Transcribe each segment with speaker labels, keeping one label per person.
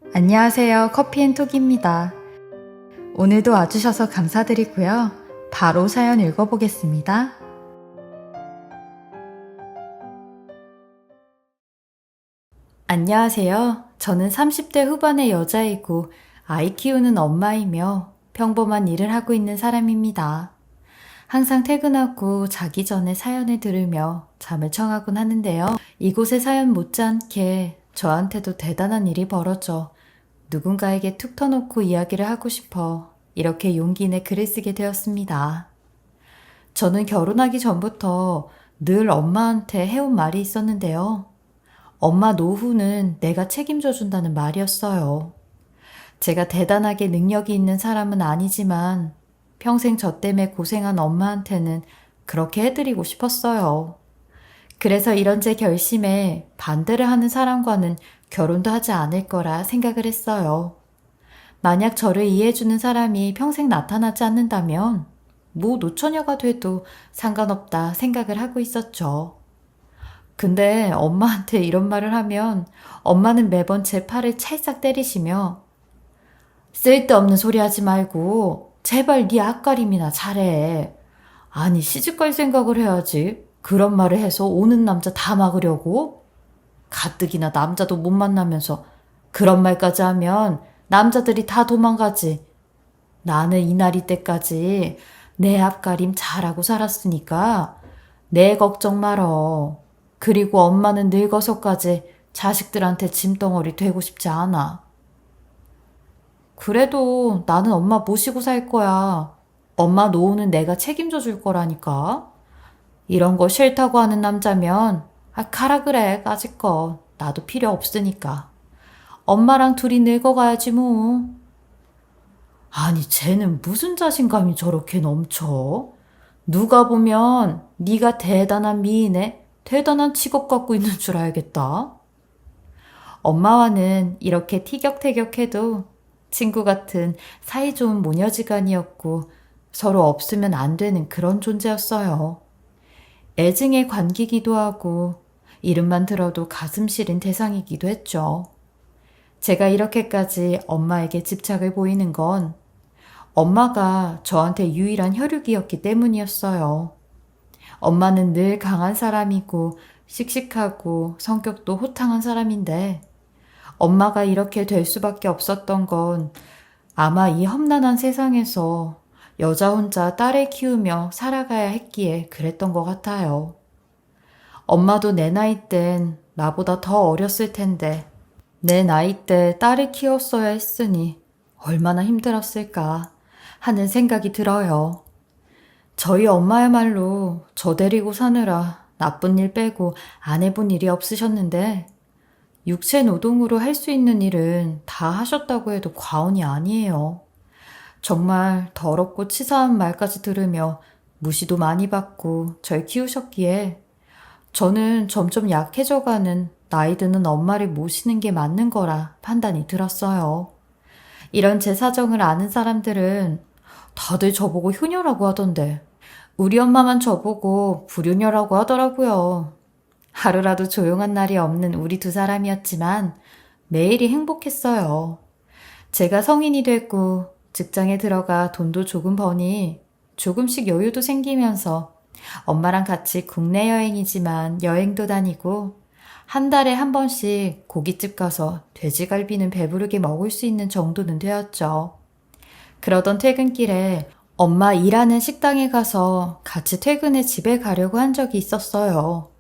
Speaker 1: 안녕하세요. 커피앤톡입니다. 오늘도 와주셔서 감사드리고요. 바로 사연 읽어보겠습니다. 안녕하세요. 저는 30대 후반의 여자이고 아이 키우는 엄마이며 평범한 일을 하고 있는 사람입니다. 항상 퇴근하고 자기 전에 사연을 들으며 잠을 청하곤 하는데요. 이곳의 사연 못지않게 저한테도 대단한 일이 벌어져 누군가에게 툭 터놓고 이야기를 하고 싶어 이렇게 용기 내 글을 쓰게 되었습니다. 저는 결혼하기 전부터 늘 엄마한테 해온 말이 있었는데요. 엄마 노후는 내가 책임져 준다는 말이었어요. 제가 대단하게 능력이 있는 사람은 아니지만 평생 저 때문에 고생한 엄마한테는 그렇게 해드리고 싶었어요. 그래서 이런 제 결심에 반대를 하는 사람과는 결혼도 하지 않을 거라 생각을 했어요. 만약 저를 이해해주는 사람이 평생 나타나지 않는다면 노처녀가 돼도 상관없다 생각을 하고 있었죠. 근데 엄마한테 이런 말을 하면 엄마는 매번 제 팔을 찰싹 때리시며 쓸데없는 소리 하지 말고 제발 네 앞가림이나 잘해. 아니 시집갈 생각을 해야지. 그런 말을 해서 오는 남자 다 막으려고? 가뜩이나 남자도 못 만나면서 그런 말까지 하면 남자들이 다 도망가지. 나는 이날이 때까지 내 앞가림 잘하고 살았으니까 내 걱정 말어. 그리고 엄마는 늙어서까지 자식들한테 짐덩어리 되고 싶지 않아. 그래도 나는 엄마 모시고 살 거야. 엄마 노후는 내가 책임져 줄 거라니까. 이런 거 싫다고 하는 남자면 가라 그래 까짓거 나도 필요 없으니까. 엄마랑 둘이 늙어가야지 뭐. 아니 쟤는 무슨 자신감이 저렇게 넘쳐? 누가 보면 네가 대단한 미인에 대단한 직업 갖고 있는 줄 알겠다. 엄마와는 이렇게 티격태격해도 친구 같은 사이좋은 모녀지간이었고 서로 없으면 안 되는 그런 존재였어요. 애증의 관계기도 하고 이름만 들어도 가슴 시린 대상이기도 했죠. 제가 이렇게까지 엄마에게 집착을 보이는 건 엄마가 저한테 유일한 혈육이었기 때문이었어요. 엄마는 늘 강한 사람이고 씩씩하고 성격도 호탕한 사람인데 엄마가 이렇게 될 수밖에 없었던 건 아마 이 험난한 세상에서 여자 혼자 딸을 키우며 살아가야 했기에 그랬던 것 같아요. 엄마도 내 나이 땐 나보다 더 어렸을 텐데 내 나이 때 딸을 키웠어야 했으니 얼마나 힘들었을까 하는 생각이 들어요. 저희 엄마야말로 저 데리고 사느라 나쁜 일 빼고 안 해본 일이 없으셨는데 육체 노동으로 할 수 있는 일은 다 하셨다고 해도 과언이 아니에요. 정말 더럽고 치사한 말까지 들으며 무시도 많이 받고 절 키우셨기에 저는 점점 약해져가는 나이 드는 엄마를 모시는 게 맞는 거라 판단이 들었어요. 이런 제 사정을 아는 사람들은 다들 저보고 효녀라고 하던데 우리 엄마만 저보고 불효녀라고 하더라고요. 하루라도 조용한 날이 없는 우리 두 사람이었지만 매일이 행복했어요. 제가 성인이 됐고 직장에 들어가 돈도 조금 버니 조금씩 여유도 생기면서 엄마랑 같이 국내 여행이지만 여행도 다니고 한 달에 한 번씩 고깃집 가서 돼지갈비는 배부르게 먹을 수 있는 정도는 되었죠. 그러던 퇴근길에 엄마 일하는 식당에 가서 같이 퇴근해 집에 가려고 한 적이 있었어요.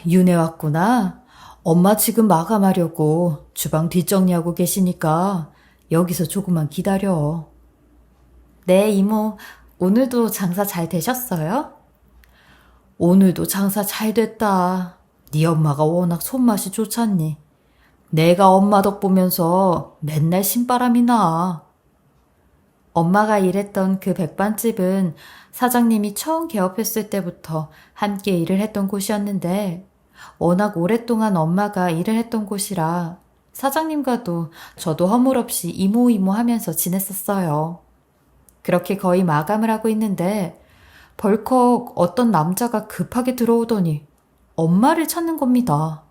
Speaker 1: 윤혜 왔구나. 엄마 지금 마감하려고 주방 뒷정리하고 계시니까 여기서 조금만 기다려. 네, 이모. 오늘도 장사 잘 되셨어요? 오늘도 장사 잘 됐다. 네 엄마가 워낙 손맛이 좋잖니. 내가 엄마 덕 보면서 맨날 신바람이 나. 엄마가 일했던 그 백반집은 사장님이 처음 개업했을 때부터 함께 일을 했던 곳이었는데 워낙 오랫동안 엄마가 일을 했던 곳이라 사장님과도 저도 허물없이 이모 하면서 지냈었어요. 그렇게 거의 마감을 하고 있는데 벌컥 어떤 남자가 급하게 들어오더니 엄마를 찾는 겁니다.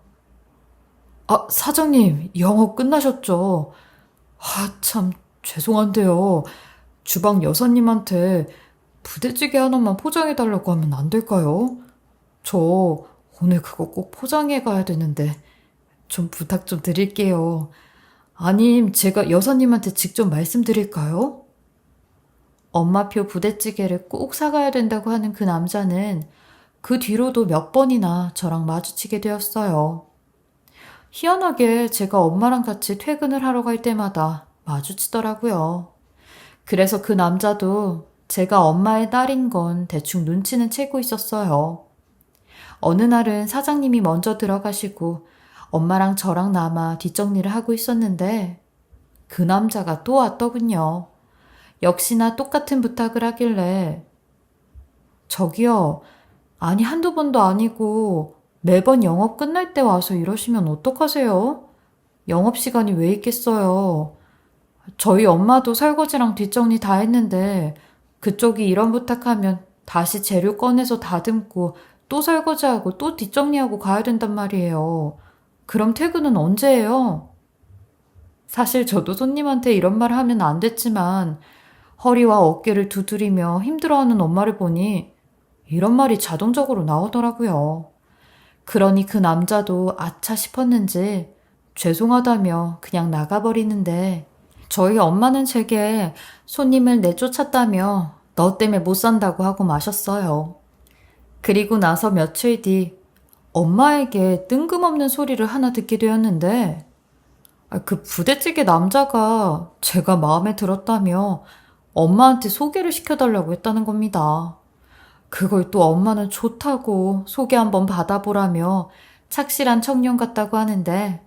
Speaker 1: 아, 사장님, 영업 끝나셨죠? 참, 죄송한데요. 주방 여사님한테 부대찌개 하나만 포장해달라고 하면 안 될까요? 저 오늘 그거 꼭 포장해 가야 되는데 좀 부탁 좀 드릴게요. 아님 제가 여사님한테 직접 말씀드릴까요? 엄마표 부대찌개를 꼭 사가야 된다고 하는 그 남자는 그 뒤로도 몇 번이나 저랑 마주치게 되었어요. 희한하게 제가 엄마랑 같이 퇴근을 하러 갈 때마다 마주치더라고요. 그래서 그 남자도 제가 엄마의 딸인 건 대충 눈치는 채고 있었어요. 어느 날은 사장님이 먼저 들어가시고 엄마랑 저랑 남아 뒷정리를 하고 있었는데 그 남자가 또 왔더군요. 역시나 똑같은 부탁을 하길래 저기요, 아니 한두 번도 아니고 매번 영업 끝날 때 와서 이러시면 어떡하세요? 영업시간이 왜 있겠어요? 저희 엄마도 설거지랑 뒷정리 다 했는데 그쪽이 이런 부탁하면 다시 재료 꺼내서 다듬고 또 설거지하고 또 뒷정리하고 가야 된단 말이에요. 그럼 퇴근은 언제 해요? 사실 저도 손님한테 이런 말 하면 안 됐지만 허리와 어깨를 두드리며 힘들어하는 엄마를 보니 이런 말이 자동적으로 나오더라고요. 그러니 그 남자도 아차 싶었는지 죄송하다며 그냥 나가버리는데 저희 엄마는 제게 손님을 내쫓았다며 너 때문에 못 산다고 하고 마셨어요. 그리고 나서 며칠 뒤 엄마에게 뜬금없는 소리를 하나 듣게 되었는데 그 부대찌개 남자가 제가 마음에 들었다며 엄마한테 소개를 시켜달라고 했다는 겁니다. 그걸 또 엄마는 좋다고 소개 한번 받아보라며 착실한 청년 같다고 하는데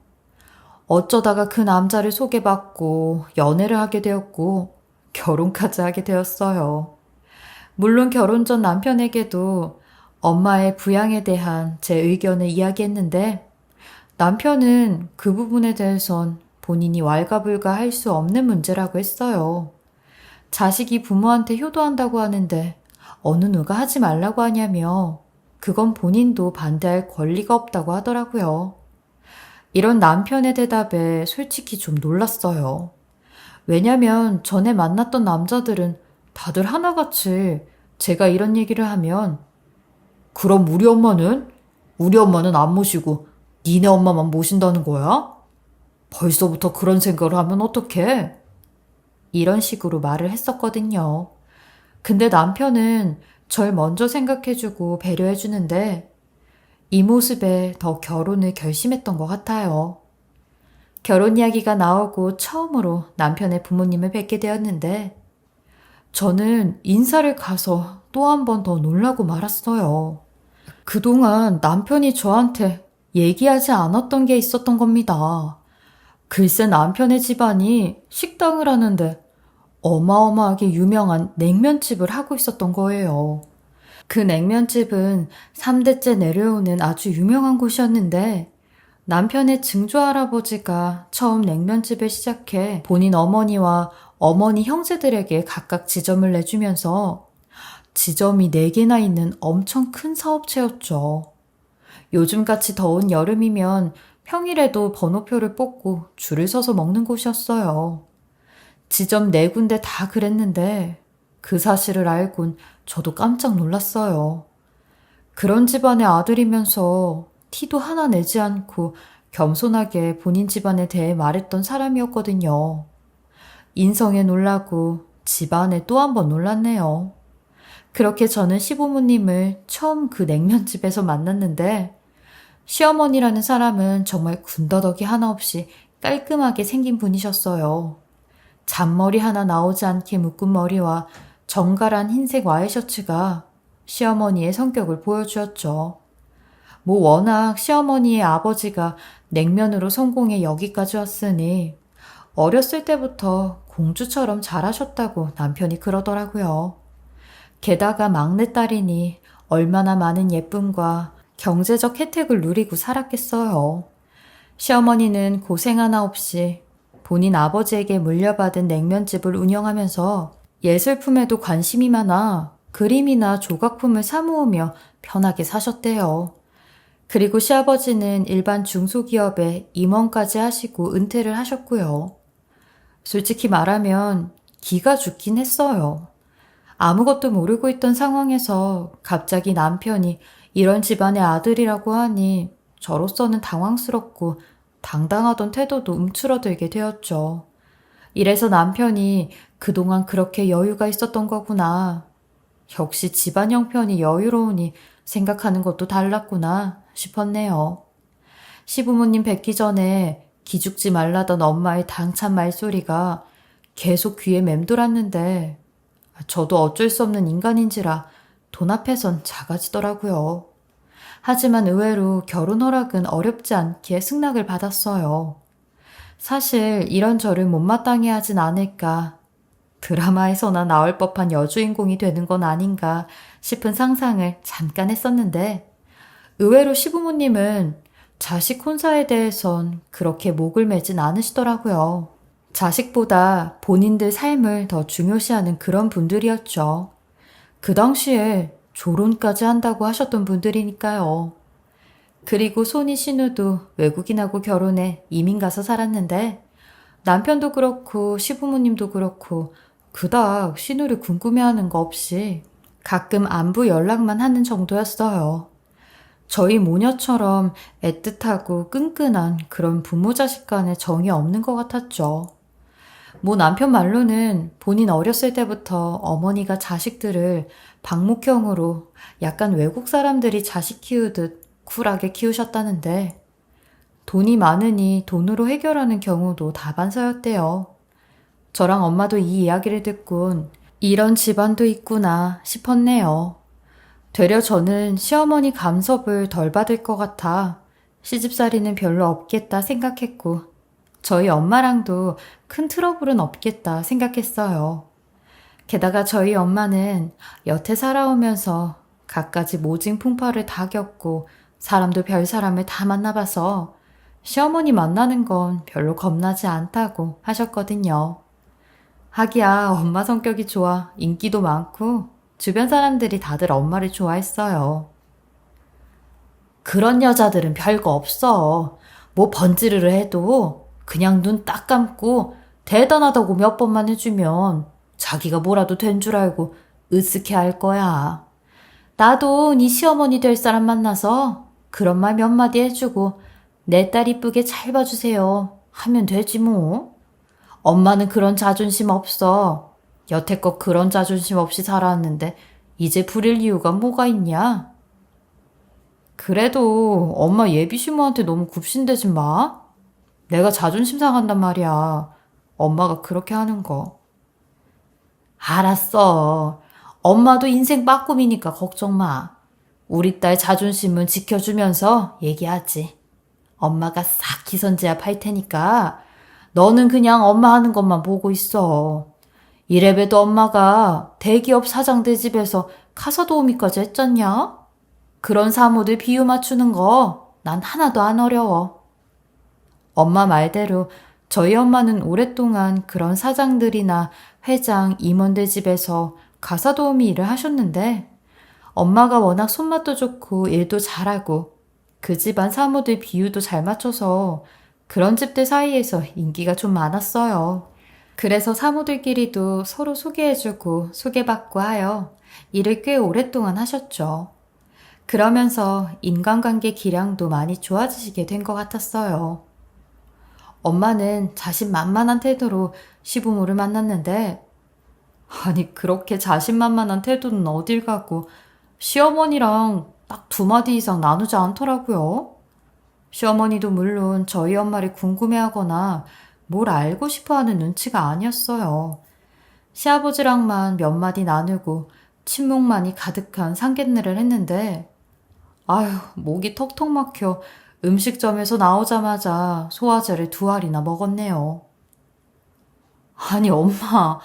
Speaker 1: 어쩌다가 그 남자를 소개받고 연애를 하게 되었고 결혼까지 하게 되었어요. 물론 결혼 전 남편에게도 엄마의 부양에 대한 제 의견을 이야기했는데 남편은 그 부분에 대해선 본인이 왈가불가 할 수 없는 문제라고 했어요. 자식이 부모한테 효도한다고 하는데 어느 누가 하지 말라고 하냐며 그건 본인도 반대할 권리가 없다고 하더라고요. 이런 남편의 대답에 솔직히 좀 놀랐어요. 왜냐면 전에 만났던 남자들은 다들 하나같이 제가 이런 얘기를 하면 그럼 우리 엄마는? 우리 엄마는 안 모시고 니네 엄마만 모신다는 거야? 벌써부터 그런 생각을 하면 어떡해? 이런 식으로 말을 했었거든요. 근데 남편은 절 먼저 생각해주고 배려해주는데 이 모습에 더 결혼을 결심했던 것 같아요. 결혼 이야기가 나오고 처음으로 남편의 부모님을 뵙게 되었는데 저는 인사를 가서 또 한 번 더 놀라고 말았어요. 그동안 남편이 저한테 얘기하지 않았던 게 있었던 겁니다. 글쎄 남편의 집안이 식당을 하는데 어마어마하게 유명한 냉면집을 하고 있었던 거예요. 그 냉면집은 3대째 내려오는 아주 유명한 곳이었는데 남편의 증조할아버지가 처음 냉면집을 시작해 본인 어머니와 어머니 형제들에게 각각 지점을 내주면서 지점이 4개나 있는 엄청 큰 사업체였죠. 요즘같이 더운 여름이면 평일에도 번호표를 뽑고 줄을 서서 먹는 곳이었어요. 지점 4군데 다 그랬는데 그 사실을 알곤 저도 깜짝 놀랐어요. 그런 집안의 아들이면서 티도 하나 내지 않고 겸손하게 본인 집안에 대해 말했던 사람이었거든요. 인성에 놀라고 집안에 또 한 번 놀랐네요. 그렇게 저는 시부모님을 처음 그 냉면집에서 만났는데 시어머니라는 사람은 정말 군더더기 하나 없이 깔끔하게 생긴 분이셨어요. 잔머리 하나 나오지 않게 묶은 머리와 정갈한 흰색 와이셔츠가 시어머니의 성격을 보여주었죠. 뭐 워낙 시어머니의 아버지가 냉면으로 성공해 여기까지 왔으니 어렸을 때부터 공주처럼 자라셨다고 남편이 그러더라고요. 게다가 막내딸이니 얼마나 많은 예쁨과 경제적 혜택을 누리고 살았겠어요. 시어머니는 고생 하나 없이 본인 아버지에게 물려받은 냉면집을 운영하면서 예술품에도 관심이 많아 그림이나 조각품을 사모으며 편하게 사셨대요. 그리고 시아버지는 일반 중소기업에 임원까지 하시고 은퇴를 하셨고요. 솔직히 말하면 기가 죽긴 했어요. 아무것도 모르고 있던 상황에서 갑자기 남편이 이런 집안의 아들이라고 하니 저로서는 당황스럽고 당당하던 태도도 움츠러들게 되었죠. 이래서 남편이 그동안 그렇게 여유가 있었던 거구나. 역시 집안 형편이 여유로우니 생각하는 것도 달랐구나 싶었네요. 시부모님 뵙기 전에 기죽지 말라던 엄마의 당찬 말소리가 계속 귀에 맴돌았는데 저도 어쩔 수 없는 인간인지라 돈 앞에선 작아지더라고요. 하지만 의외로 결혼 허락은 어렵지 않게 승낙을 받았어요. 사실 이런 저를 못마땅해 하진 않을까, 드라마에서나 나올 법한 여주인공이 되는 건 아닌가 싶은 상상을 잠깐 했었는데 의외로 시부모님은 자식 혼사에 대해선 그렇게 목을 매진 않으시더라고요. 자식보다 본인들 삶을 더 중요시하는 그런 분들이었죠. 그 당시에 조론까지 한다고 하셨던 분들이니까요. 그리고 손이 신우도 외국인하고 결혼해 이민 가서 살았는데 남편도 그렇고 시부모님도 그렇고 그닥 신우를 궁금해하는 거 없이 가끔 안부 연락만 하는 정도였어요. 저희 모녀처럼 애틋하고 끈끈한 그런 부모 자식 간의 정이 없는 것 같았죠. 모 남편 말로는 본인 어렸을 때부터 어머니가 자식들을 방목형으로 약간 외국 사람들이 자식 키우듯 쿨하게 키우셨다는데 돈이 많으니 돈으로 해결하는 경우도 다반사였대요. 저랑 엄마도 이 이야기를 듣곤 이런 집안도 있구나 싶었네요. 되려 저는 시어머니 간섭을 덜 받을 것 같아 시집살이는 별로 없겠다 생각했고 저희 엄마랑도 큰 트러블은 없겠다 생각했어요. 게다가 저희 엄마는 여태 살아오면서 갖가지 모진 풍파를 다 겪고 사람도 별 사람을 다 만나봐서 시어머니 만나는 건 별로 겁나지 않다고 하셨거든요. 하기야 엄마 성격이 좋아 인기도 많고 주변 사람들이 다들 엄마를 좋아했어요. 그런 여자들은 별거 없어. 뭐 번지르르 해도 그냥 눈 딱 감고 대단하다고 몇 번만 해주면 자기가 뭐라도 된 줄 알고 으쓱해 할 거야. 나도 네 시어머니 될 사람 만나서 그런 말 몇 마디 해주고 내 딸 이쁘게 잘 봐주세요 하면 되지 뭐. 엄마는 그런 자존심 없어. 여태껏 그런 자존심 없이 살아왔는데 이제 부릴 이유가 뭐가 있냐? 그래도 엄마 예비 시모한테 너무 굽신대지 마. 내가 자존심 상한단 말이야. 엄마가 그렇게 하는 거. 알았어. 엄마도 인생 빠꿈이니까 걱정 마. 우리 딸 자존심은 지켜주면서 얘기하지. 엄마가 싹 기선제압 할 테니까 너는 그냥 엄마 하는 것만 보고 있어. 이래봬도 엄마가 대기업 사장들 집에서 카사 도우미까지 했잖냐? 그런 사모들 비유 맞추는 거 난 하나도 안 어려워. 엄마 말대로 저희 엄마는 오랫동안 그런 사장들이나 회장, 임원들 집에서 가사 도우미 일을 하셨는데 엄마가 워낙 손맛도 좋고 일도 잘하고 그 집안 사모들 비유도 잘 맞춰서 그런 집들 사이에서 인기가 좀 많았어요. 그래서 사모들끼리도 서로 소개해주고 소개받고 하여 일을 꽤 오랫동안 하셨죠. 그러면서 인간관계 기량도 많이 좋아지시게 된 것 같았어요. 엄마는 자신만만한 태도로 시부모를 만났는데 아니 그렇게 자신만만한 태도는 어딜 가고 시어머니랑 딱 2마디 이상 나누지 않더라고요. 시어머니도 물론 저희 엄마를 궁금해하거나 뭘 알고 싶어하는 눈치가 아니었어요. 시아버지랑만 몇 마디 나누고 침묵만이 가득한 상견례를 했는데 아휴 목이 턱턱 막혀 음식점에서 나오자마자 소화제를 2알이나 먹었네요. 아니 엄마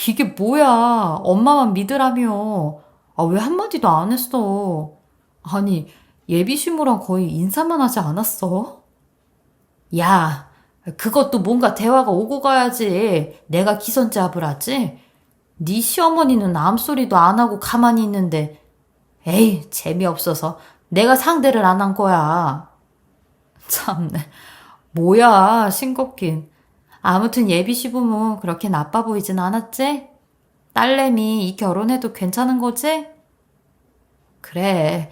Speaker 1: 이게 뭐야. 엄마만 믿으라며. 아, 왜 한마디도 안 했어. 아니 예비 시무랑 거의 인사만 하지 않았어? 야 그것도 뭔가 대화가 오고 가야지. 내가 기선제압을 하지? 네 시어머니는 암소리도 안 하고 가만히 있는데 에이 재미없어서 내가 상대를 안 한 거야. 참네. 뭐야, 싱겁긴. 아무튼 예비 시부모 그렇게 나빠 보이진 않았지? 딸내미 이 결혼해도 괜찮은 거지? 그래,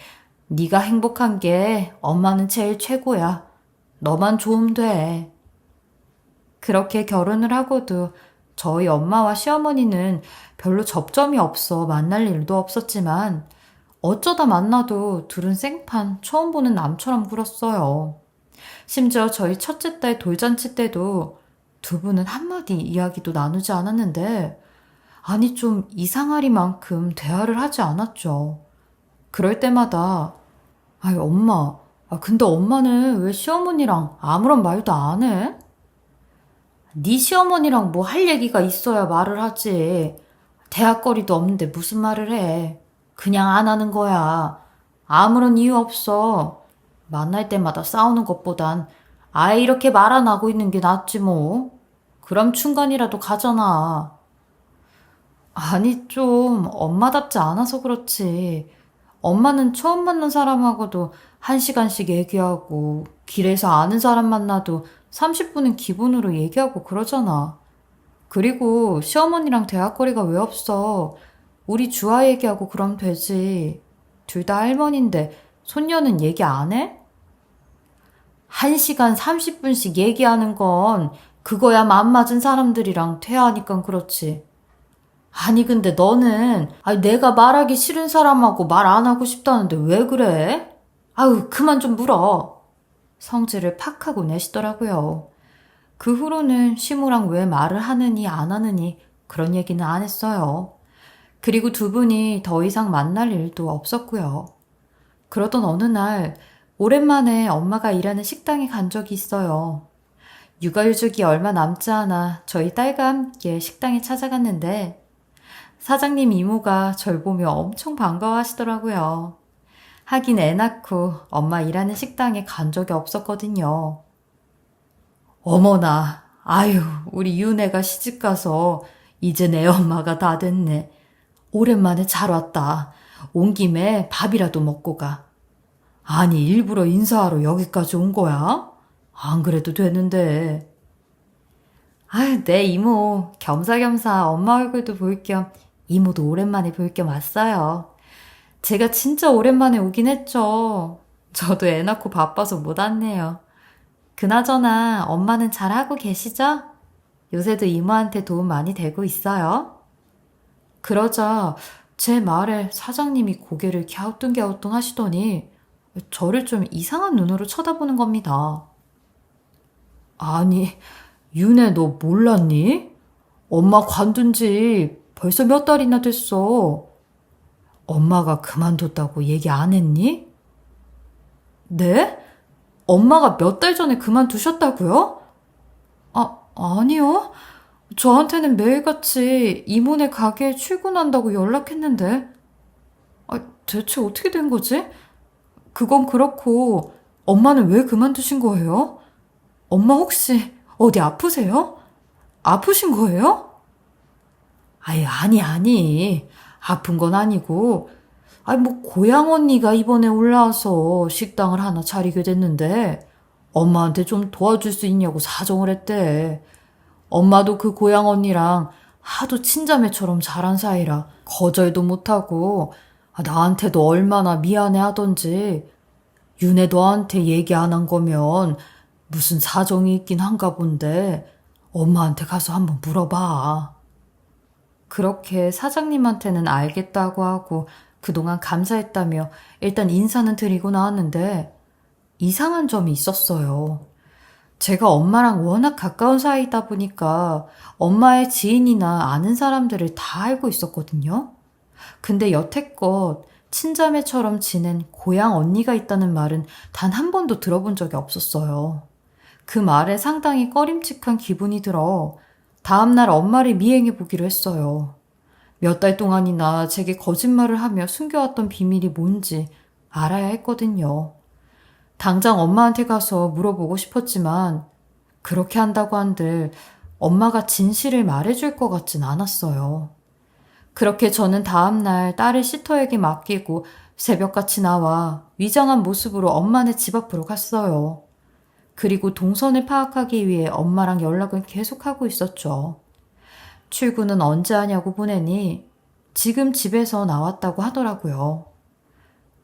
Speaker 1: 네가 행복한 게 엄마는 제일 최고야. 너만 좋으면 돼. 그렇게 결혼을 하고도 저희 엄마와 시어머니는 별로 접점이 없어 만날 일도 없었지만 어쩌다 만나도 둘은 생판 처음 보는 남처럼 굴었어요. 심지어 저희 첫째 딸 돌잔치 때도 두 분은 한마디 이야기도 나누지 않았는데 아니 좀 이상하리만큼 대화를 하지 않았죠. 그럴 때마다 아이 엄마 근데 엄마는 왜 시어머니랑 아무런 말도 안 해? 네 시어머니랑 뭐 할 얘기가 있어야 말을 하지. 대화거리도 없는데 무슨 말을 해. 그냥 안 하는 거야. 아무런 이유 없어. 만날 때마다 싸우는 것보단 아예 이렇게 말 안 하고 있는 게 낫지 뭐. 그럼 중간이라도 가잖아. 아니 좀 엄마답지 않아서 그렇지. 엄마는 처음 만난 사람하고도 1시간씩 얘기하고 길에서 아는 사람 만나도 30분은 기본으로 얘기하고 그러잖아. 그리고 시어머니랑 대화거리가 왜 없어? 우리 주아 얘기하고 그럼 되지. 둘 다 할머니인데 손녀는 얘기 안 해? 1시간 30분씩 얘기하는 건 그거야 맘 맞은 사람들이랑 대화하니까 그렇지. 아니 근데 너는 내가 말하기 싫은 사람하고 말 안 하고 싶다는데 왜 그래? 아유 그만 좀 물어. 성질을 팍 하고 내시더라고요. 그 후로는 시무랑 왜 말을 하느니 안 하느니 그런 얘기는 안 했어요. 그리고 두 분이 더 이상 만날 일도 없었고요. 그러던 어느 날 오랜만에 엄마가 일하는 식당에 간 적이 있어요. 육아휴직이 얼마 남지 않아 저희 딸과 함께 식당에 찾아갔는데 사장님 이모가 절 보며 엄청 반가워하시더라고요. 하긴 애 낳고 엄마 일하는 식당에 간 적이 없었거든요. 어머나, 아유, 우리 윤애가 시집가서 이제 내 엄마가 다 됐네. 오랜만에 잘 왔다. 온 김에 밥이라도 먹고 가. 아니, 일부러 인사하러 여기까지 온 거야? 안 그래도 되는데. 아유, 내 이모, 겸사겸사 엄마 얼굴도 볼 겸 이모도 오랜만에 볼 겸 왔어요. 제가 진짜 오랜만에 오긴 했죠. 저도 애 낳고 바빠서 못 왔네요. 그나저나 엄마는 잘하고 계시죠? 요새도 이모한테 도움 많이 되고 있어요? 그러자 제 말에 사장님이 고개를 갸우뚱갸우뚱 하시더니 저를 좀 이상한 눈으로 쳐다보는 겁니다. 아니, 윤혜 너 몰랐니? 엄마 관둔 지 벌써 몇 달이나 됐어. 엄마가 그만뒀다고 얘기 안 했니? 네? 엄마가 몇 달 전에 그만두셨다고요? 아니요. 저한테는 매일같이 이모네 가게에 출근한다고 연락했는데. 대체 어떻게 된 거지? 그건 그렇고, 엄마는 왜 그만두신 거예요? 엄마 혹시 어디 아프세요? 아프신 거예요? 아니. 아픈 건 아니고, 뭐, 고향 언니가 이번에 올라와서 식당을 하나 차리게 됐는데, 엄마한테 좀 도와줄 수 있냐고 사정을 했대. 엄마도 그 고향 언니랑 하도 친자매처럼 잘한 사이라 거절도 못하고, 나한테도 얼마나 미안해 하던지, 윤혜 너한테 얘기 안 한 거면 무슨 사정이 있긴 한가 본데, 엄마한테 가서 한번 물어봐. 그렇게 사장님한테는 알겠다고 하고 그동안 감사했다며 일단 인사는 드리고 나왔는데 이상한 점이 있었어요. 제가 엄마랑 워낙 가까운 사이다 보니까 엄마의 지인이나 아는 사람들을 다 알고 있었거든요. 근데 여태껏 친자매처럼 지낸 고향 언니가 있다는 말은 단 한 번도 들어본 적이 없었어요. 그 말에 상당히 꺼림칙한 기분이 들어 다음날 엄마를 미행해 보기로 했어요. 몇 달 동안이나 제게 거짓말을 하며 숨겨왔던 비밀이 뭔지 알아야 했거든요. 당장 엄마한테 가서 물어보고 싶었지만 그렇게 한다고 한들 엄마가 진실을 말해줄 것 같진 않았어요. 그렇게 저는 다음날 딸을 시터에게 맡기고 새벽같이 나와 위장한 모습으로 엄마네 집 앞으로 갔어요. 그리고 동선을 파악하기 위해 엄마랑 연락은 계속하고 있었죠. 출근은 언제 하냐고 보내니 지금 집에서 나왔다고 하더라고요.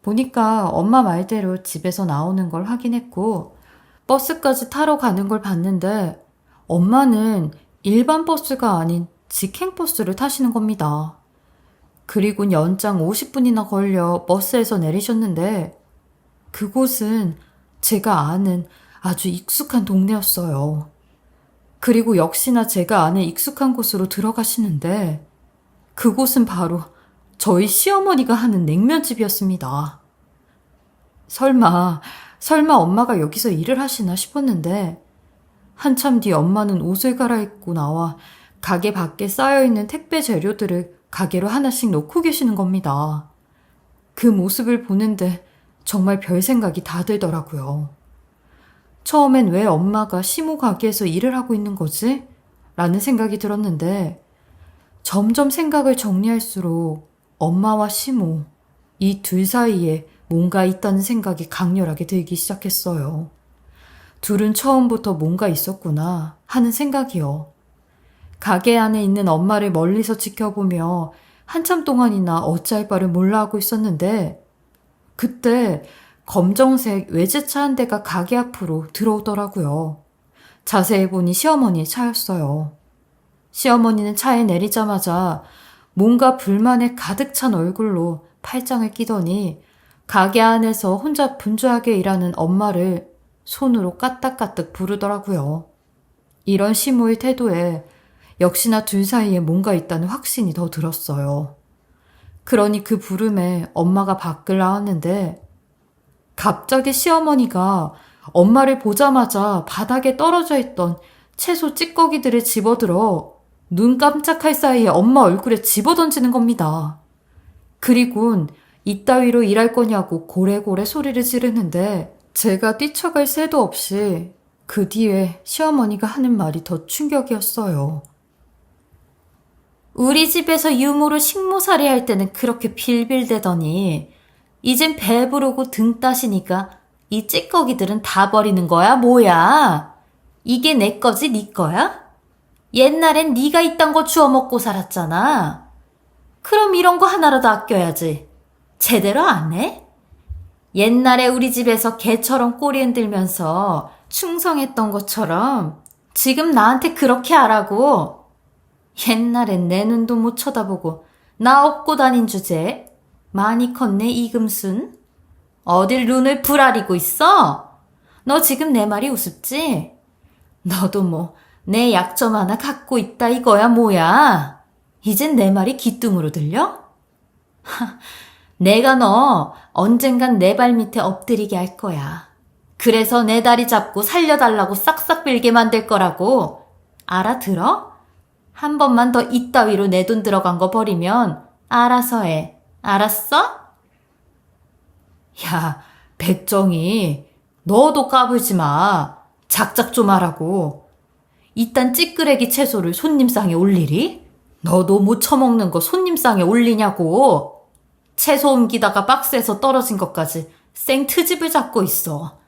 Speaker 1: 보니까 엄마 말대로 집에서 나오는 걸 확인했고 버스까지 타러 가는 걸 봤는데 엄마는 일반 버스가 아닌 직행버스를 타시는 겁니다. 그리고 연장 50분이나 걸려 버스에서 내리셨는데 그곳은 제가 아는 아주 익숙한 동네였어요. 그리고 역시나 제가 아는 익숙한 곳으로 들어가시는데 그곳은 바로 저희 시어머니가 하는 냉면집이었습니다. 설마 엄마가 여기서 일을 하시나 싶었는데 한참 뒤 엄마는 옷을 갈아입고 나와 가게 밖에 쌓여있는 택배 재료들을 가게로 하나씩 놓고 계시는 겁니다. 그 모습을 보는데 정말 별 생각이 다 들더라고요. 처음엔 왜 엄마가 시모 가게에서 일을 하고 있는 거지? 라는 생각이 들었는데 점점 생각을 정리할수록 엄마와 시모, 이 둘 사이에 뭔가 있다는 생각이 강렬하게 들기 시작했어요. 둘은 처음부터 뭔가 있었구나 하는 생각이요. 가게 안에 있는 엄마를 멀리서 지켜보며 한참 동안이나 어찌할 바를 몰라 하고 있었는데 그때 검정색 외제차 한 대가 가게 앞으로 들어오더라고요. 자세히 보니 시어머니의 차였어요. 시어머니는 차에 내리자마자 뭔가 불만에 가득 찬 얼굴로 팔짱을 끼더니 가게 안에서 혼자 분주하게 일하는 엄마를 손으로 까딱까딱 부르더라고요. 이런 시모의 태도에 역시나 둘 사이에 뭔가 있다는 확신이 더 들었어요. 그러니 그 부름에 엄마가 밖을 나왔는데 갑자기 시어머니가 엄마를 보자마자 바닥에 떨어져 있던 채소 찌꺼기들을 집어들어 눈 깜짝할 사이에 엄마 얼굴에 집어던지는 겁니다. 그리곤 이따위로 일할 거냐고 고래고래 소리를 지르는데 제가 뛰쳐갈 새도 없이 그 뒤에 시어머니가 하는 말이 더 충격이었어요. 우리 집에서 유모로 식모살이 할 때는 그렇게 빌빌대더니 이젠 배부르고 등 따시니까 이 찌꺼기들은 다 버리는 거야 뭐야? 이게 내 거지 네 거야? 옛날엔 네가 이딴 거 주워 먹고 살았잖아. 그럼 이런 거 하나라도 아껴야지. 제대로 안 해? 옛날에 우리 집에서 개처럼 꼬리 흔들면서 충성했던 것처럼 지금 나한테 그렇게 하라고. 옛날엔 내 눈도 못 쳐다보고 나 업고 다닌 주제에 많이 컸네 이금순. 어딜 눈을 부라리고 있어? 너 지금 내 말이 우습지? 너도 뭐 내 약점 하나 갖고 있다 이거야 뭐야? 이젠 내 말이 귀뚱으로 들려? 내가 너 언젠간 내 발 밑에 엎드리게 할 거야. 그래서 내 다리 잡고 살려달라고 싹싹 빌게 만들 거라고. 알아들어? 한 번만 더 이따위로 내 돈 들어간 거 버리면 알아서 해. 알았어? 야, 백정이 너도 까불지 마. 작작 좀 하라고. 이딴 찌끄레기 채소를 손님상에 올리리? 너도 못 처먹는 거 손님상에 올리냐고. 채소 옮기다가 박스에서 떨어진 것까지 생 트집을 잡고 있어.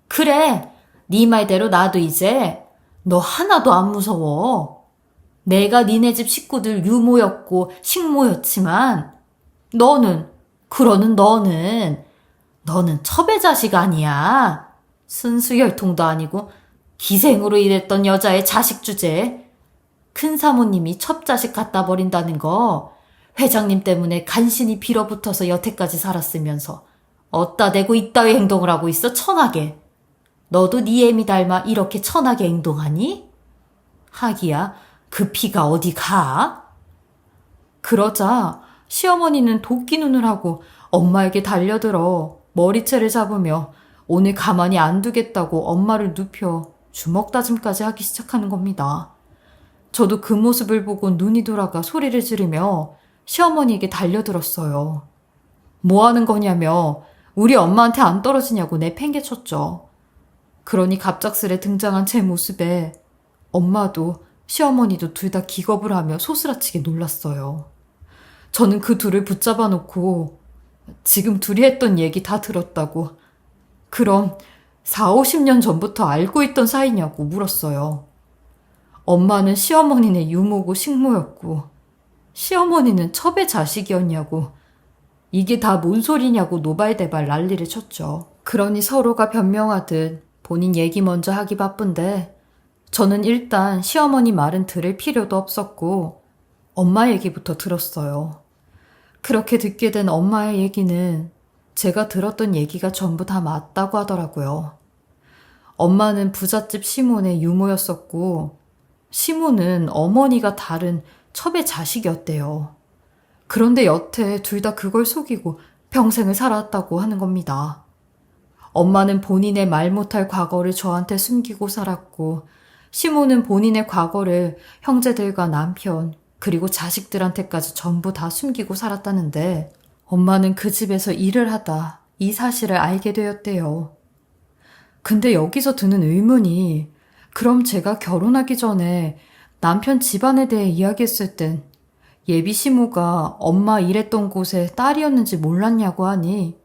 Speaker 1: 그래, 네 말대로 나도 이제 너 하나도 안 무서워. 내가 니네 집 식구들 유모였고 식모였지만 그러는 너는 첩의 자식 아니야. 순수혈통도 아니고 기생으로 일했던 여자의 자식 주제에 큰 사모님이 첩자식 갖다 버린다는 거 회장님 때문에 간신히 빌어붙어서 여태까지 살았으면서 어따 대고 이따위 행동을 하고 있어 천하게. 너도 네 애미 닮아 이렇게 천하게 행동하니? 하기야 그 피가 어디 가? 그러자 시어머니는 도끼 눈을 하고 엄마에게 달려들어 머리채를 잡으며 오늘 가만히 안 두겠다고 엄마를 눕혀 주먹 다짐까지 하기 시작하는 겁니다. 저도 그 모습을 보고 눈이 돌아가 소리를 지르며 시어머니에게 달려들었어요. 뭐 하는 거냐며 우리 엄마한테 안 떨어지냐고 내팽개쳤죠. 그러니 갑작스레 등장한 제 모습에 엄마도 시어머니도 둘 다 기겁을 하며 소스라치게 놀랐어요. 저는 그 둘을 붙잡아 놓고 지금 둘이 했던 얘기 다 들었다고. 그럼 4, 50년 전부터 알고 있던 사이냐고 물었어요. 엄마는 시어머니네 유모고 식모였고 시어머니는 첩의 자식이었냐고. 이게 다 뭔 소리냐고 노발대발 난리를 쳤죠. 그러니 서로가 변명하듯 본인 얘기 먼저 하기 바쁜데 저는 일단 시어머니 말은 들을 필요도 없었고 엄마 얘기부터 들었어요. 그렇게 듣게 된 엄마의 얘기는 제가 들었던 얘기가 전부 다 맞다고 하더라고요. 엄마는 부잣집 시몬의 유모였었고 시몬은 어머니가 다른 첩의 자식이었대요. 그런데 여태 둘 다 그걸 속이고 평생을 살았다고 하는 겁니다. 엄마는 본인의 말 못할 과거를 저한테 숨기고 살았고 시몬은 본인의 과거를 형제들과 남편 그리고 자식들한테까지 전부 다 숨기고 살았다는데 엄마는 그 집에서 일을 하다 이 사실을 알게 되었대요. 근데 여기서 드는 의문이 그럼 제가 결혼하기 전에 남편 집안에 대해 이야기했을 땐 예비 시모가 엄마 일했던 곳의 딸이었는지 몰랐냐고 하니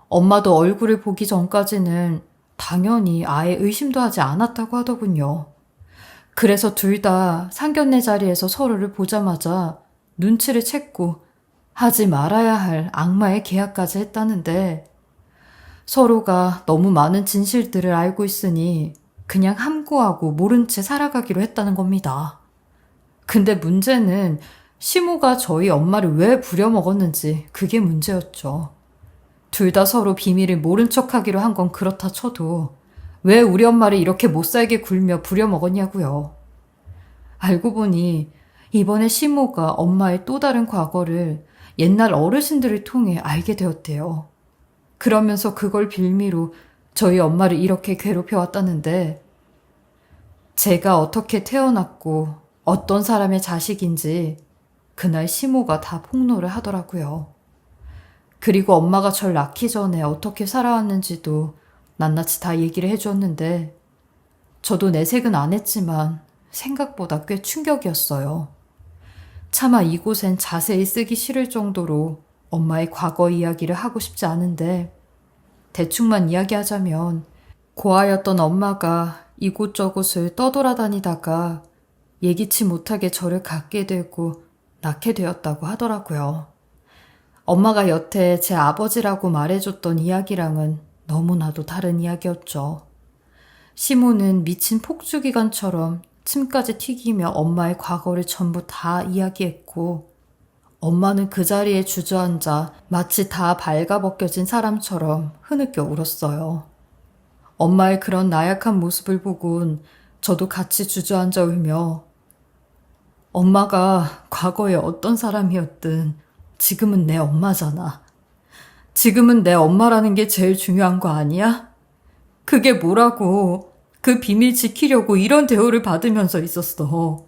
Speaker 1: 엄마도 얼굴을 보기 전까지는 당연히 아예 의심도 하지 않았다고 하더군요. 그래서 둘 다 상견례 자리에서 서로를 보자마자 눈치를 챘고 하지 말아야 할 악마의 계약까지 했다는데 서로가 너무 많은 진실들을 알고 있으니 그냥 함구하고 모른 채 살아가기로 했다는 겁니다. 근데 문제는 시모가 저희 엄마를 왜 부려먹었는지 그게 문제였죠. 둘 다 서로 비밀을 모른 척하기로 한 건 그렇다 쳐도 왜 우리 엄마를 이렇게 못살게 굴며 부려먹었냐고요. 알고 보니 이번에 시모가 엄마의 또 다른 과거를 옛날 어르신들을 통해 알게 되었대요. 그러면서 그걸 빌미로 저희 엄마를 이렇게 괴롭혀왔다는데 제가 어떻게 태어났고 어떤 사람의 자식인지 그날 시모가 다 폭로를 하더라고요. 그리고 엄마가 절 낳기 전에 어떻게 살아왔는지도 낱낱이 다 얘기를 해주었는데 저도 내색은 안 했지만 생각보다 꽤 충격이었어요. 차마 이곳엔 자세히 쓰기 싫을 정도로 엄마의 과거 이야기를 하고 싶지 않은데 대충만 이야기하자면 고아였던 엄마가 이곳저곳을 떠돌아다니다가 예기치 못하게 저를 갖게 되고 낳게 되었다고 하더라고요. 엄마가 여태 제 아버지라고 말해줬던 이야기랑은 너무나도 다른 이야기였죠. 시모는 미친 폭주기관처럼 침까지 튀기며 엄마의 과거를 전부 다 이야기했고 엄마는 그 자리에 주저앉아 마치 다 발가벗겨진 사람처럼 흐느껴 울었어요. 엄마의 그런 나약한 모습을 보곤 저도 같이 주저앉아 울며 엄마가 과거에 어떤 사람이었든 지금은 내 엄마잖아. 지금은 내 엄마라는 게 제일 중요한 거 아니야? 그게 뭐라고 그 비밀 지키려고 이런 대우를 받으면서 있었어.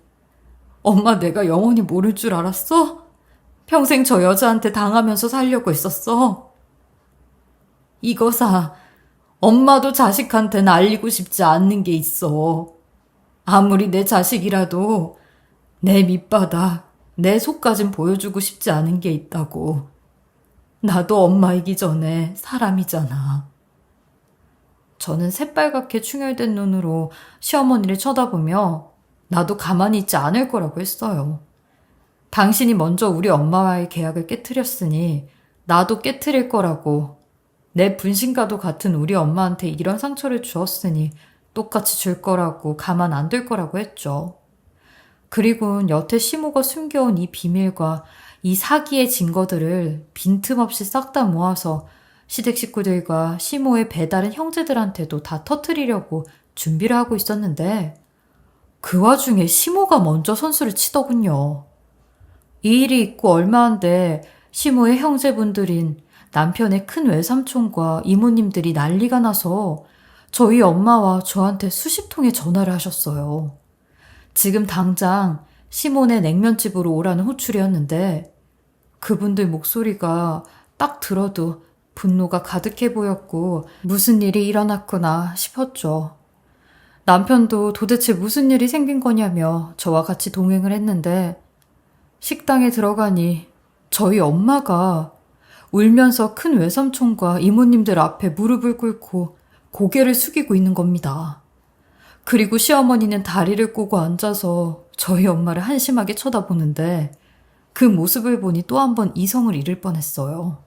Speaker 1: 엄마 내가 영원히 모를 줄 알았어? 평생 저 여자한테 당하면서 살려고 했었어. 이거사, 엄마도 자식한테는 알리고 싶지 않는 게 있어. 아무리 내 자식이라도 내 밑바닥, 내 속까진 보여주고 싶지 않은 게 있다고. 나도 엄마이기 전에 사람이잖아. 저는 새빨갛게 충혈된 눈으로 시어머니를 쳐다보며 나도 가만히 있지 않을 거라고 했어요. 당신이 먼저 우리 엄마와의 계약을 깨트렸으니 나도 깨트릴 거라고. 내 분신과도 같은 우리 엄마한테 이런 상처를 주었으니 똑같이 줄 거라고 가만 안 둘 거라고 했죠. 그리고 여태 시모가 숨겨온 이 비밀과 이 사기의 증거들을 빈틈없이 싹 다 모아서 시댁 식구들과 시모의 배다른 형제들한테도 다 터뜨리려고 준비를 하고 있었는데 그 와중에 시모가 먼저 선수를 치더군요. 이 일이 있고 얼마 안 돼 시모의 형제분들인 남편의 큰 외삼촌과 이모님들이 난리가 나서 저희 엄마와 저한테 수십 통의 전화를 하셨어요. 지금 당장 시몬의 냉면집으로 오라는 호출이었는데 그분들 목소리가 딱 들어도 분노가 가득해 보였고 무슨 일이 일어났구나 싶었죠. 남편도 도대체 무슨 일이 생긴 거냐며 저와 같이 동행을 했는데 식당에 들어가니 저희 엄마가 울면서 큰 외삼촌과 이모님들 앞에 무릎을 꿇고 고개를 숙이고 있는 겁니다. 그리고 시어머니는 다리를 꼬고 앉아서 저희 엄마를 한심하게 쳐다보는데 그 모습을 보니 또 한 번 이성을 잃을 뻔했어요.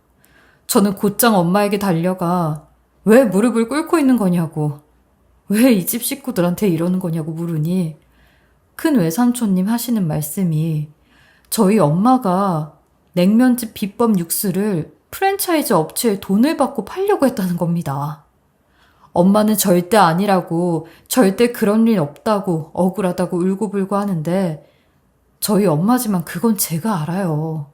Speaker 1: 저는 곧장 엄마에게 달려가 왜 무릎을 꿇고 있는 거냐고, 왜 이 집 식구들한테 이러는 거냐고 물으니 큰 외삼촌님 하시는 말씀이 저희 엄마가 냉면집 비법 육수를 프랜차이즈 업체에 돈을 받고 팔려고 했다는 겁니다. 엄마는 절대 아니라고, 절대 그런 일 없다고 억울하다고 울고불고 하는데 저희 엄마지만 그건 제가 알아요.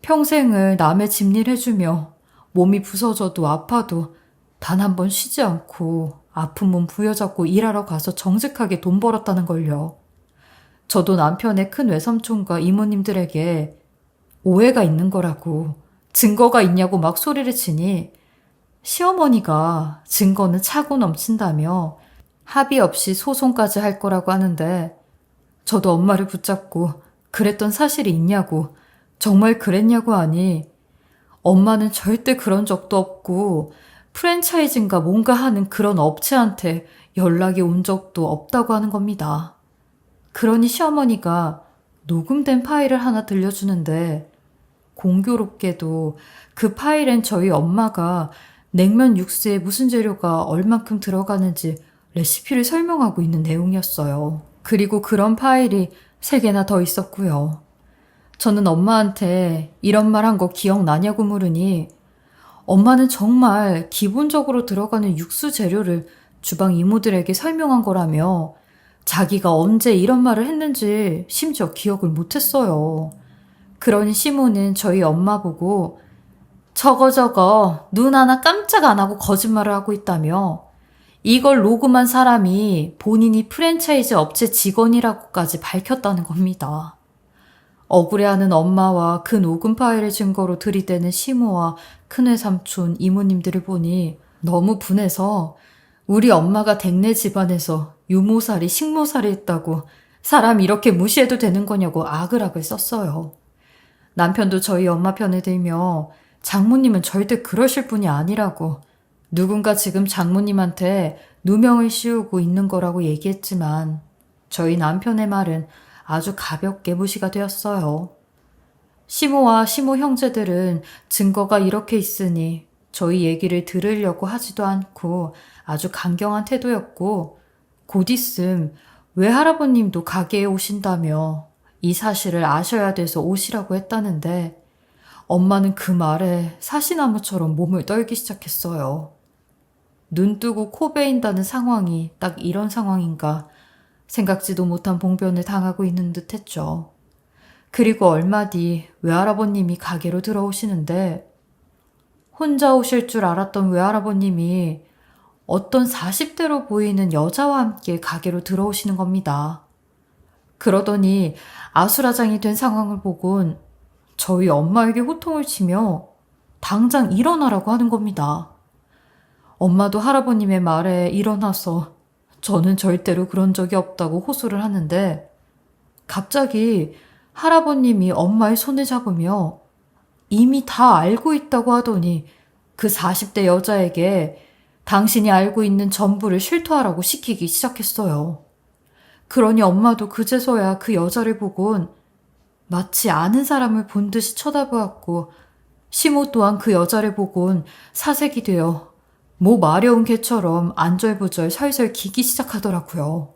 Speaker 1: 평생을 남의 집일 해주며 몸이 부서져도 아파도 단 한 번 쉬지 않고 아픈 몸 부여잡고 일하러 가서 정직하게 돈 벌었다는 걸요. 저도 남편의 큰 외삼촌과 이모님들에게 오해가 있는 거라고, 증거가 있냐고 막 소리를 치니 시어머니가 증거는 차고 넘친다며 합의 없이 소송까지 할 거라고 하는데 저도 엄마를 붙잡고 그랬던 사실이 있냐고, 정말 그랬냐고 하니 엄마는 절대 그런 적도 없고 프랜차이즈인가 뭔가 하는 그런 업체한테 연락이 온 적도 없다고 하는 겁니다. 그러니 시어머니가 녹음된 파일을 하나 들려주는데 공교롭게도 그 파일엔 저희 엄마가 냉면 육수에 무슨 재료가 얼만큼 들어가는지 레시피를 설명하고 있는 내용이었어요. 그리고 그런 파일이 3개나 더 있었고요. 저는 엄마한테 이런 말 한 거 기억나냐고 물으니 엄마는 정말 기본적으로 들어가는 육수 재료를 주방 이모들에게 설명한 거라며 자기가 언제 이런 말을 했는지 심지어 기억을 못했어요. 그러니 시모는 저희 엄마 보고 저거 눈 하나 깜짝 안 하고 거짓말을 하고 있다며 이걸 녹음한 사람이 본인이 프랜차이즈 업체 직원이라고까지 밝혔다는 겁니다. 억울해하는 엄마와 그 녹음 파일을 증거로 들이대는 시모와 큰외삼촌, 이모님들을 보니 너무 분해서 우리 엄마가 댁내 집안에서 유모살이, 식모살이 했다고 사람 이렇게 무시해도 되는 거냐고 아글아글 썼어요. 남편도 저희 엄마 편에 들며 장모님은 절대 그러실 분이 아니라고, 누군가 지금 장모님한테 누명을 씌우고 있는 거라고 얘기했지만 저희 남편의 말은 아주 가볍게 무시가 되었어요. 시모와 시모 형제들은 증거가 이렇게 있으니 저희 얘기를 들으려고 하지도 않고 아주 강경한 태도였고 곧 있음 외할아버님도 가게에 오신다며 이 사실을 아셔야 돼서 오시라고 했다는데 엄마는 그 말에 사시나무처럼 몸을 떨기 시작했어요. 눈 뜨고 코 베인다는 상황이 딱 이런 상황인가 생각지도 못한 봉변을 당하고 있는 듯 했죠. 그리고 얼마 뒤 외할아버님이 가게로 들어오시는데 혼자 오실 줄 알았던 외할아버님이 어떤 40대로 보이는 여자와 함께 가게로 들어오시는 겁니다. 그러더니 아수라장이 된 상황을 보곤 저희 엄마에게 호통을 치며 당장 일어나라고 하는 겁니다. 엄마도 할아버님의 말에 일어나서 저는 절대로 그런 적이 없다고 호소를 하는데 갑자기 할아버님이 엄마의 손을 잡으며 이미 다 알고 있다고 하더니 그 40대 여자에게 당신이 알고 있는 전부를 실토하라고 시키기 시작했어요. 그러니 엄마도 그제서야 그 여자를 보곤 마치 아는 사람을 본 듯이 쳐다보았고 시모 또한 그 여자를 보곤 사색이 되어 모 마려운 개처럼 안절부절 설설 기기 시작하더라고요.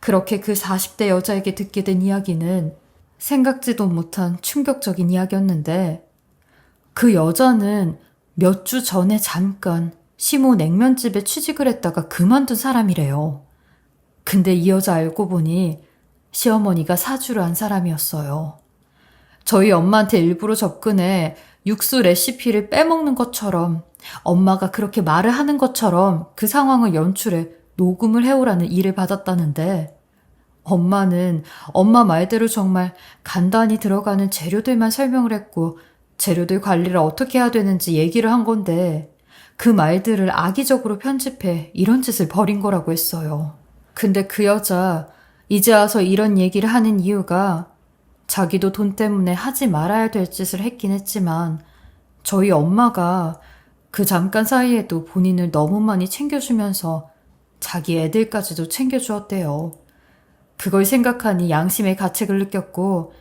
Speaker 1: 그렇게 그 40대 여자에게 듣게 된 이야기는 생각지도 못한 충격적인 이야기였는데 그 여자는 몇 주 전에 잠깐 시모 냉면집에 취직을 했다가 그만둔 사람이래요. 근데 이 여자 알고 보니 시어머니가 사주를 한 사람이었어요. 저희 엄마한테 일부러 접근해 육수 레시피를 빼먹는 것처럼 엄마가 그렇게 말을 하는 것처럼 그 상황을 연출해 녹음을 해오라는 일을 받았다는데 엄마는 엄마 말대로 정말 간단히 들어가는 재료들만 설명을 했고 재료들 관리를 어떻게 해야 되는지 얘기를 한 건데 그 말들을 악의적으로 편집해 이런 짓을 벌인 거라고 했어요. 근데 그 여자 이제 와서 이런 얘기를 하는 이유가 자기도 돈 때문에 하지 말아야 될 짓을 했긴 했지만 저희 엄마가 그 잠깐 사이에도 본인을 너무 많이 챙겨주면서 자기 애들까지도 챙겨주었대요. 그걸 생각하니 양심의 가책을 느꼈고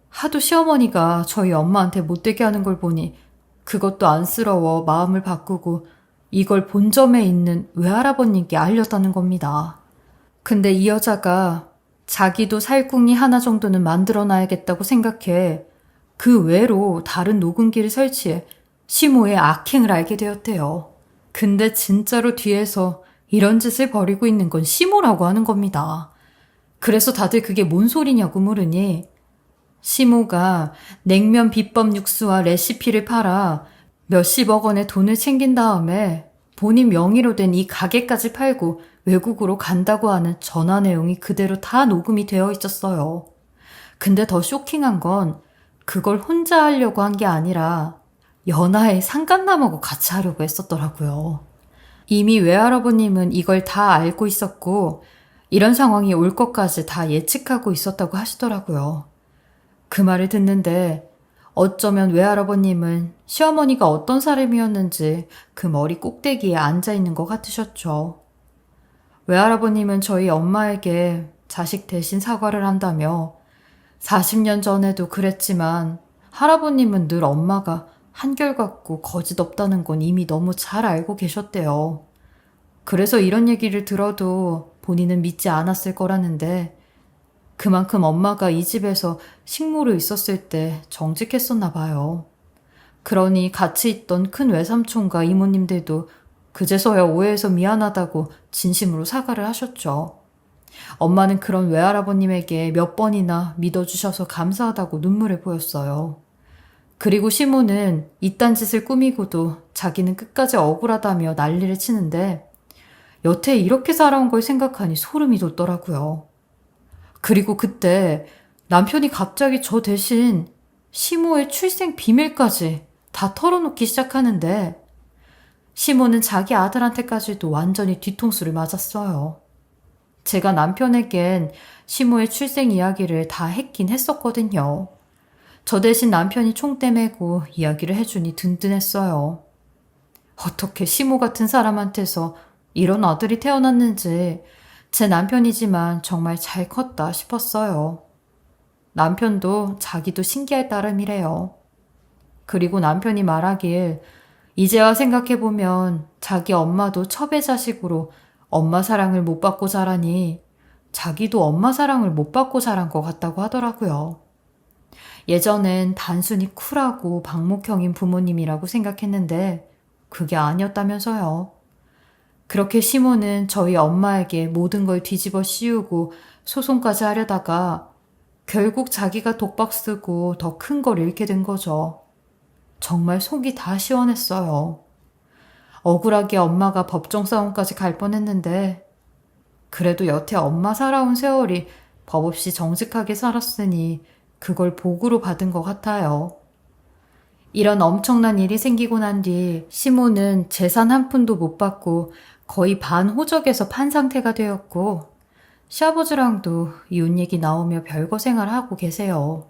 Speaker 1: 하도 시어머니가 저희 엄마한테 못되게 하는 걸 보니 그것도 안쓰러워 마음을 바꾸고 이걸 본점에 있는 외할아버님께 알렸다는 겁니다. 근데 이 여자가 자기도 살궁이 하나 정도는 만들어놔야겠다고 생각해 그 외로 다른 녹음기를 설치해 시모의 악행을 알게 되었대요. 근데 진짜로 뒤에서 이런 짓을 벌이고 있는 건 시모라고 하는 겁니다. 그래서 다들 그게 뭔 소리냐고 물으니 시모가 냉면 비법 육수와 레시피를 팔아 몇십억 원의 돈을 챙긴 다음에 본인 명의로 된 이 가게까지 팔고 외국으로 간다고 하는 전화 내용이 그대로 다 녹음이 되어 있었어요. 근데 더 쇼킹한 건 그걸 혼자 하려고 한 게 아니라 연하의 상간남하고 같이 하려고 했었더라고요. 이미 외할아버님은 이걸 다 알고 있었고 이런 상황이 올 것까지 다 예측하고 있었다고 하시더라고요. 그 말을 듣는데 어쩌면 외할아버님은 시어머니가 어떤 사람이었는지 그 머리 꼭대기에 앉아있는 것 같으셨죠. 외할아버님은 저희 엄마에게 자식 대신 사과를 한다며 40년 전에도 그랬지만 할아버님은 늘 엄마가 한결같고 거짓 없다는 건 이미 너무 잘 알고 계셨대요. 그래서 이런 얘기를 들어도 본인은 믿지 않았을 거라는데 그만큼 엄마가 이 집에서 식모로 있었을 때 정직했었나 봐요. 그러니 같이 있던 큰 외삼촌과 이모님들도 그제서야 오해해서 미안하다고 진심으로 사과를 하셨죠. 엄마는 그런 외할아버님에게 몇 번이나 믿어주셔서 감사하다고 눈물을 보였어요. 그리고 시모는 이딴 짓을 꾸미고도 자기는 끝까지 억울하다며 난리를 치는데 여태 이렇게 살아온 걸 생각하니 소름이 돋더라고요. 그리고 그때 남편이 갑자기 저 대신 시모의 출생 비밀까지 다 털어놓기 시작하는데 시모는 자기 아들한테까지도 완전히 뒤통수를 맞았어요. 제가 남편에겐 시모의 출생 이야기를 다 했긴 했었거든요. 저 대신 남편이 총대 메고 이야기를 해주니 든든했어요. 어떻게 시모 같은 사람한테서 이런 아들이 태어났는지 제 남편이지만 정말 잘 컸다 싶었어요. 남편도 자기도 신기할 따름이래요. 그리고 남편이 말하길 이제와 생각해보면 자기 엄마도 첩의 자식으로 엄마 사랑을 못 받고 자라니 자기도 엄마 사랑을 못 받고 자란 것 같다고 하더라고요. 예전엔 단순히 쿨하고 방목형인 부모님이라고 생각했는데 그게 아니었다면서요. 그렇게 시모는 저희 엄마에게 모든 걸 뒤집어 씌우고 소송까지 하려다가 결국 자기가 독박 쓰고 더 큰 걸 잃게 된 거죠. 정말 속이 다 시원했어요. 억울하게 엄마가 법정 싸움까지 갈 뻔했는데 그래도 여태 엄마 살아온 세월이 법 없이 정직하게 살았으니 그걸 복으로 받은 것 같아요. 이런 엄청난 일이 생기고 난 뒤 시모는 재산 한 푼도 못 받고 거의 반호적에서 판 상태가 되었고 시아버지랑도 이혼 얘기 나오며 별거 생활하고 계세요.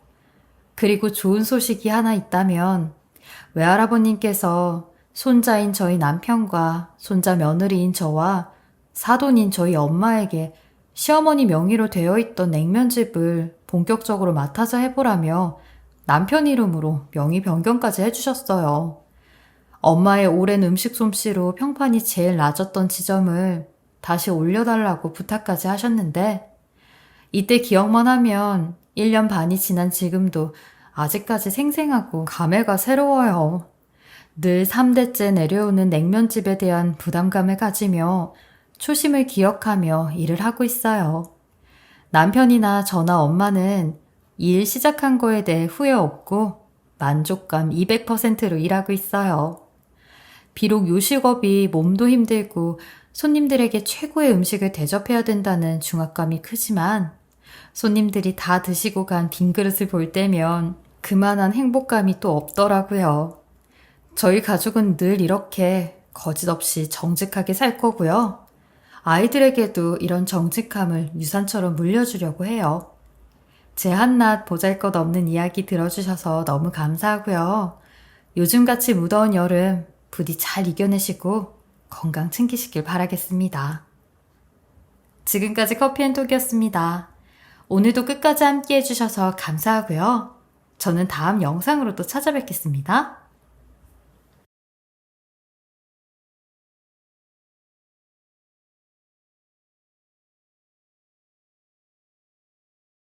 Speaker 1: 그리고 좋은 소식이 하나 있다면 외할아버님께서 손자인 저희 남편과 손자 며느리인 저와 사돈인 저희 엄마에게 시어머니 명의로 되어 있던 냉면집을 본격적으로 맡아서 해보라며 남편 이름으로 명의 변경까지 해주셨어요. 엄마의 오랜 음식 솜씨로 평판이 제일 낮았던 지점을 다시 올려달라고 부탁까지 하셨는데 이때 기억만 하면 1년 반이 지난 지금도 아직까지 생생하고 감회가 새로워요. 늘 3대째 내려오는 냉면집에 대한 부담감을 가지며 초심을 기억하며 일을 하고 있어요. 남편이나 저나 엄마는 일 시작한 거에 대해 후회 없고 만족감 200%로 일하고 있어요. 비록 요식업이 몸도 힘들고 손님들에게 최고의 음식을 대접해야 된다는 중압감이 크지만 손님들이 다 드시고 간 빈 그릇을 볼 때면 그만한 행복감이 또 없더라고요. 저희 가족은 늘 이렇게 거짓 없이 정직하게 살 거고요. 아이들에게도 이런 정직함을 유산처럼 물려주려고 해요. 제 한낱 보잘것없는 이야기 들어주셔서 너무 감사하고요. 요즘같이 무더운 여름 부디 잘 이겨내시고 건강 챙기시길 바라겠습니다. 지금까지 커피앤톡이었습니다. 오늘도 끝까지 함께 해주셔서 감사하고요. 저는 다음 영상으로 또 찾아뵙겠습니다.